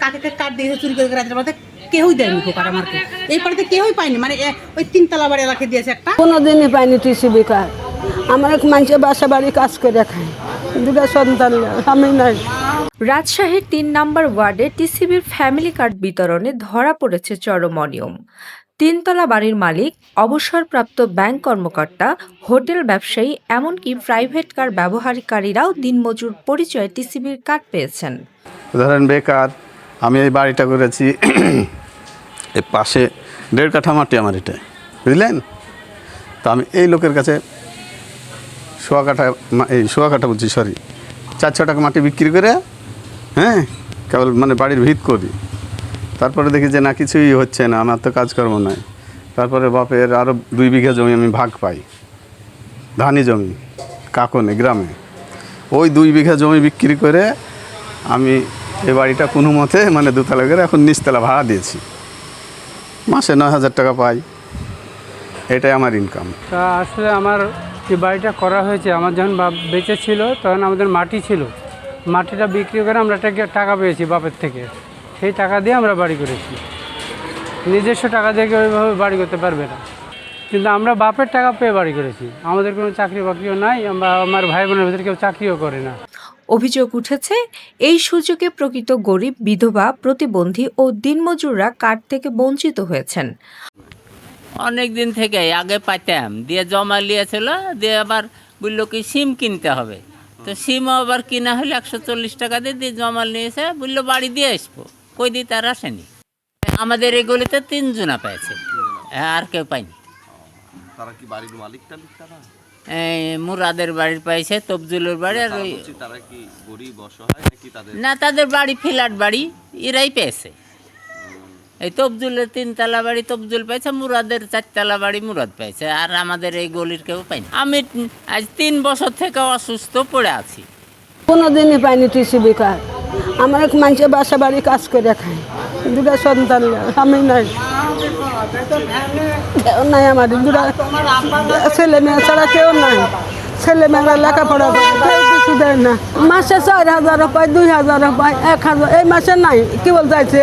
কাকে কাঠ দিয়েছে চুরি করে রাতের বেলাতে কেউই দেয়নি কাঠ আমাকে এই পাড়াতে কেউই পায়নি মানে ওই তিনতলা বাড়ি এলাকায় দিয়েছে একটা কোনোদিনই পাইনি টিসিবি কার্ড। আমার এক মানুষের বাসা বাড়ি কাজ করে খায়, দুটা সন্তান আমি নাই। রাজশাহীর ৩ নম্বর ওয়ার্ডে টিসিবির ফ্যামিলি কার্ড বিতরণে ধরা পড়েছে চরম অনিয়ম। তিনতলা বাড়ির মালিক, অবসরপ্রাপ্ত ব্যাংক কর্মকর্তা, হোটেল ব্যবসায়ী, এমনকি প্রাইভেট কার ব্যবহারকারীরাও দিনমজুর পরিচয়ে টিসিবির কার্ড পেয়েছেন। ধরেন বেকার, আমি এই বাড়িটা করেছি এর পাশে 1.5 কাঠা মাটি আমার এটা, বুঝলেন? তো আমি এই লোকের কাছে সোয়া কাঠা বলছি, সরি, 400 টাকা মাটি বিক্রি করে কেবল মানে বাড়ির ভিত করি। তারপরে দেখি যে না, কিছুই হচ্ছে না, আমার তো কাজকর্ম নাই। তারপরে বাপের আরও 2 বিঘা জমি আমি ভাগ পাই, ধানি জমি কাকনে গ্রামে। ওই 2 বিঘা জমি বিক্রি করে আমি এই বাড়িটা কোনো মতে মানে 2 তলা করে এখন নিচতলা ভাড়া দিয়েছি, মাসে 9,000 টাকা পাই। এটাই আমার ইনকাম। তা আসলে আমার যে বাড়িটা করা হয়েছে, আমার যখন বাপ বেঁচে ছিল তখন আমাদের মাটি ছিল, মাটিটা বিক্রি করে আমরা টাকা পেয়েছি বাপের থেকে, সেই টাকা দিয়ে আমরা বাড়ি করেছি। নিজস্ব টাকা দিয়ে কেউ ওইভাবে বাড়ি করতে পারবে না, কিন্তু আমরা বাপের টাকা পেয়ে বাড়ি করেছি। আমাদের কোনো চাকরি বাকরিও নাই, আমার ভাই বোনের ভিতরে কেউ চাকরিও করে না। অভিযোগ উঠেছে, এই সুযোগে প্রকৃত গরিব, বিধবা, প্রতিবন্ধী ও দিনমজুররা কার্ড থেকে বঞ্চিত হয়েছেন। অনেক দিন থেকে আগে পাইতাম, দিয়ে জমা নিয়েছিল, দিয়ে আবার বললো কি সিম কিনতে হবে। তো সিমও আবার কিনা হলে 140 টাকা দিয়ে জমা নিয়েছে, বললো বাড়ি দিয়ে আসবো, কই দিয়ে তার আসেনি। আমাদের এগুলিতে 3 জনা পেয়েছে, আর কেউ পায়নি। তারা কি বাড়ির মালিক টালিক তারা? মুরাদের বাড়ির পাইছে, তবজুলের বাড়ি। আর ওই তারা কি গরিব অসহায় নাকি তাদের? না, তাদের বাড়ি ফ্ল্যাট বাড়ি, এরাই পেয়েছে। এই তবজুলের 3 তলা বাড়ি তবজুল পাইছে, মুরাদের 4 তলা বাড়ি মুরাদ পাইছে, আর আমাদের এই গলির কেউ পাইনি। আমি আজ 3 বছর থেকে অসুস্থ পড়ে আছি, কোনোদিনই পাইনি টিসিবি কার্ড। আমার এক মানুষের বাসা বাড়ি কাজ করে খায়, দুটা সন্তান আমি নাই। কেউ নাই আমার, দুটা ছেলে মেয়ে ছাড়া কেউ নাই। ছেলে মেয়েরা লেখাপড়া করে, কেউ কিছু দেয় না। মাসে 4,000 পায়, 2,000 পায়, 1,000। এই মাসে নাই, কি বল যাইছে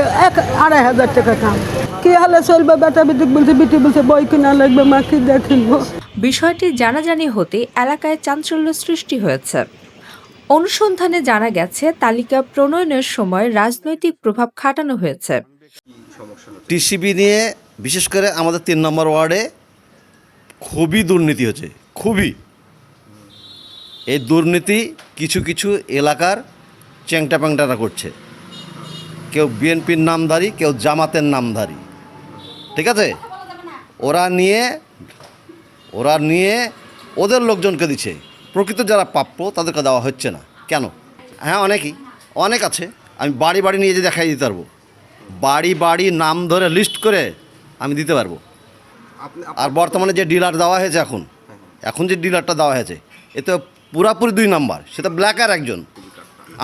2,500 টাকা কাম। কি হলে চলবে? বেটা বিটি বলছে, বিটি বলছে বই কিনা লাগবে, মা কি দিয়ে কিনবো। বিষয়টি জানাজানি হতে এলাকায় চাঞ্চল্য সৃষ্টি হয়েছে। অনুসন্ধানে জানা গেছে, তালিকা প্রণয়নের সময় রাজনৈতিক প্রভাব খাটানো হয়েছে। টিসিবি নিয়ে বিশেষ করে আমাদের 3 নম্বর ওয়ার্ডে খুবই দুর্নীতি হচ্ছে, খুবই। এই দুর্নীতি কিছু কিছু এলাকার চ্যাংটা প্যাংটারা করছে, কেউ বিএনপির নামধারী, কেউ জামাতের নামধারী, ঠিক আছে? ওরা নিয়ে ওদের লোকজনকে দিচ্ছে, প্রকৃত যারা প্রাপ্য তাদেরকে দেওয়া হচ্ছে না। কেন? হ্যাঁ, অনেক আছে। আমি বাড়ি বাড়ি নিয়ে যে দেখাই দিতে পারবো, বাড়ি বাড়ি নাম ধরে লিস্ট করে আমি দিতে পারবো। আর বর্তমানে যে ডিলার দেওয়া হয়েছে, এখন যে ডিলারটা দেওয়া হয়েছে, এতে পুরাপুরি 2 নাম্বার, সেটা ব্ল্যাকার একজন,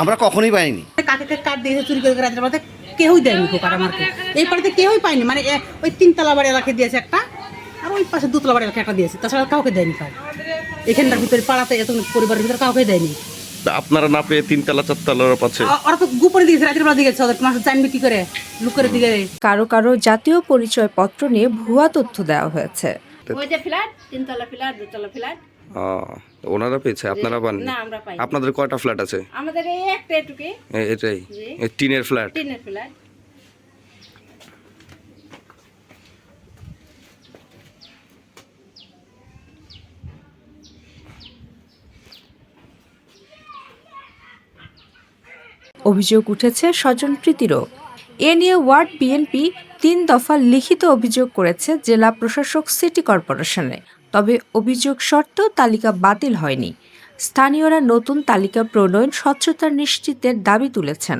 আমরা কখনোই পাইনি। কাকে কাঠ দিয়েছে চুরি করে রাতের বেলাতে কেউই দেয়নি কাঠ আমাকে এই পাড়াতে কেউই পায়নি মানে ওই তিনতলা বাড়ি এলাকায় দিয়েছে একটা, আর ওই পাশে 2 তলা বাড়ি এলাকায় একটা দিয়েছে, তাছাড়া কাউকে দেয়নি কাঠ। এখানটার ভিতরে পাড়াতে এত পরিবারের ভিতরে কাউকে দেয়নি। আপনারা না পেয়ে 3 তলা 4 তলার পাচ্ছে? ওরা তো গোপনে দিয়েছে, রাতের বেলা দিয়েছে, ওদের মানুষ জানবে কি করে, লুক করে দিকে। কারো কারো জাতীয় পরিচয়পত্র নিয়ে ভুয়া তথ্য দেওয়া হয়েছে। ওই যে ফ্ল্যাট, 3 তলা ফ্ল্যাট, 2 তলা ফ্ল্যাট। ওনারা পেয়েছে, আপনারা পান? না, আমরা পাই। আপনাদের কয়টা ফ্ল্যাট আছে? আমাদের এই একটা এটুকুই। এটাই টিনের ফ্ল্যাট? টিনের ফ্ল্যাট। অভিযোগ উঠেছে স্বজনপ্রীতিরও। এ নিয়ে ওয়ার্ড বিএনপি 3 দফা লিখিত অভিযোগ করেছে জেলা প্রশাসক সিটি কর্পোরেশনে। তবে অভিযোগ সত্ত্বেও তালিকা বাতিল হয়নি। স্থানীয়রা নতুন তালিকা প্রণয়ন, স্বচ্ছতা নিশ্চিতের দাবি তুলেছেন।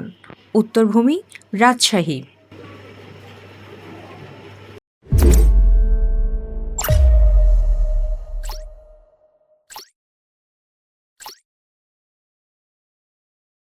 উত্তরভূমি, রাজশাহী।